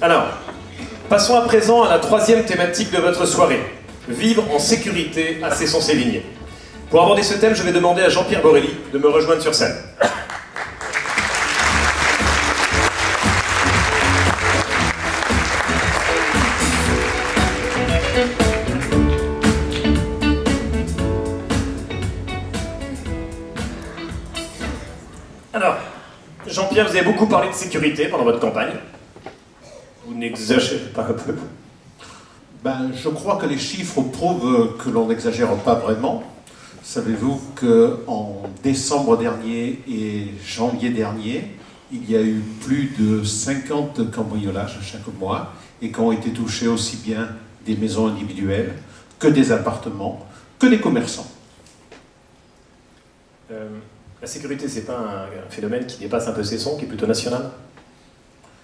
Alors, passons à présent à la troisième thématique de votre soirée. Vivre en sécurité à Cesson-Sévigné. Pour aborder ce thème, je vais demander à Jean-Pierre Borelli de me rejoindre sur scène. Alors, Jean-Pierre, vous avez beaucoup parlé de sécurité pendant votre campagne. Vous n'exagérez pas un peu? Ben, je crois que les chiffres prouvent que l'on n'exagère pas vraiment. Savez-vous qu'en décembre dernier et janvier dernier, il y a eu plus de 50 cambriolages chaque mois et qu'ont été touchés aussi bien des maisons individuelles que des appartements, que des commerçants. La sécurité, c'est pas un phénomène qui dépasse un peu Cesson, qui est plutôt national?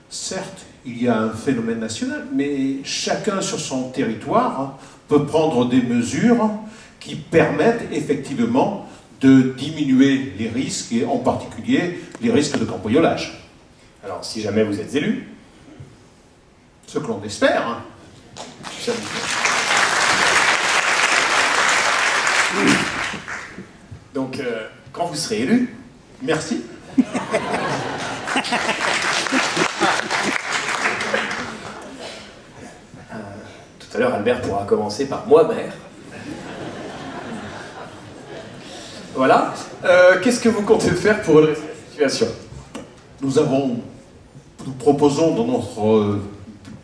Certes, il y a un phénomène national, mais chacun sur son territoire peut prendre des mesures qui permettent effectivement de diminuer les risques, et en particulier les risques de cambriolage. Alors, si jamais vous êtes élu? Ce que l'on espère. Hein. Donc, quand vous serez élu? Merci. Tout à l'heure, Albert pourra commencer par moi, maire. Voilà. Qu'est-ce que vous comptez faire pour redresser la situation? Nous proposons dans notre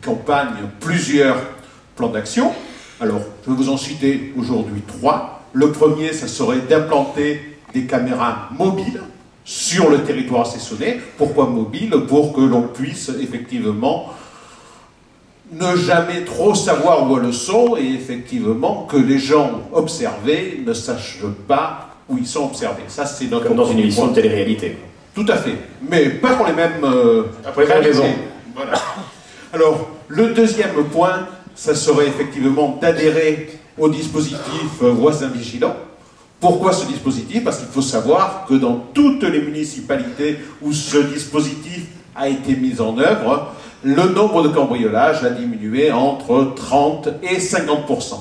campagne plusieurs plans d'action. Alors, je vais vous en citer aujourd'hui 3. Le premier, ça serait d'implanter des caméras mobiles sur le territoire cessonnais. Pourquoi mobile? Pour que l'on puisse effectivement ne jamais trop savoir où elles sont et effectivement que les gens observés ne sachent pas où ils sont observés. Ça, c'est notre comme dans une émission de télé-réalité. Tout à fait, mais pas pour les mêmes, raisons. Voilà. Alors, le deuxième point, ça serait effectivement d'adhérer au dispositif voisin vigilant. Pourquoi ce dispositif? Parce qu'il faut savoir que dans toutes les municipalités où ce dispositif a été mis en œuvre, le nombre de cambriolages a diminué entre 30 et 50%.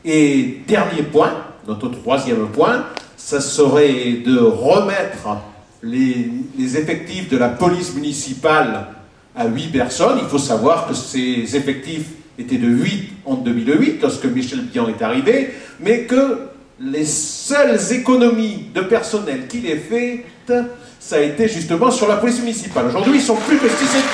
Et dernier point, notre troisième point, ça serait de remettre les effectifs de la police municipale à 8 personnes. Il faut savoir que ces effectifs étaient de 8 en 2008, lorsque Michel Bihan est arrivé, mais que les seules économies de personnel qu'il ait faites, ça a été justement sur la police municipale. Aujourd'hui, ils sont plus que 6 et demi.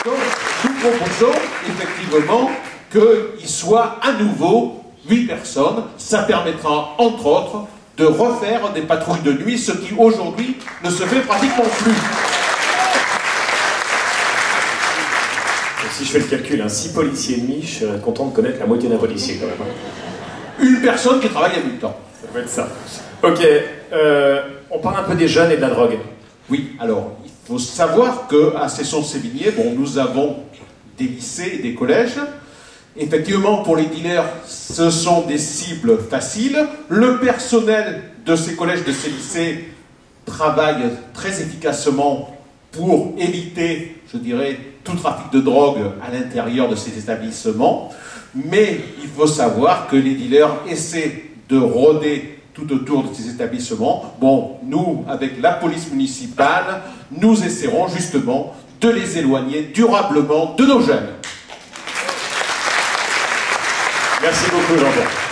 Donc, nous proposons effectivement qu'il soit à nouveau 8 personnes. Ça permettra, entre autres, de refaire des patrouilles de nuit, ce qui aujourd'hui ne se fait pratiquement plus. Si je fais le calcul, 6 policiers et demi, je suis content de connaître la moitié d'un policier quand même. Une personne qui travaille à mi-temps. Ça doit être ça. Ok, on parle un peu des jeunes et de la drogue. Oui, alors, il faut savoir qu'à Cesson-Sévigné, bon, nous avons des lycées et des collèges. Effectivement, pour les dealers, ce sont des cibles faciles. Le personnel de ces collèges, de ces lycées, travaille très efficacement pour éviter, je dirais, tout trafic de drogue à l'intérieur de ces établissements. Mais il faut savoir que les dealers essaient de rôder tout autour de ces établissements. Bon, nous, avec la police municipale, nous essaierons justement de les éloigner durablement de nos jeunes. Merci beaucoup, Jean-Pierre.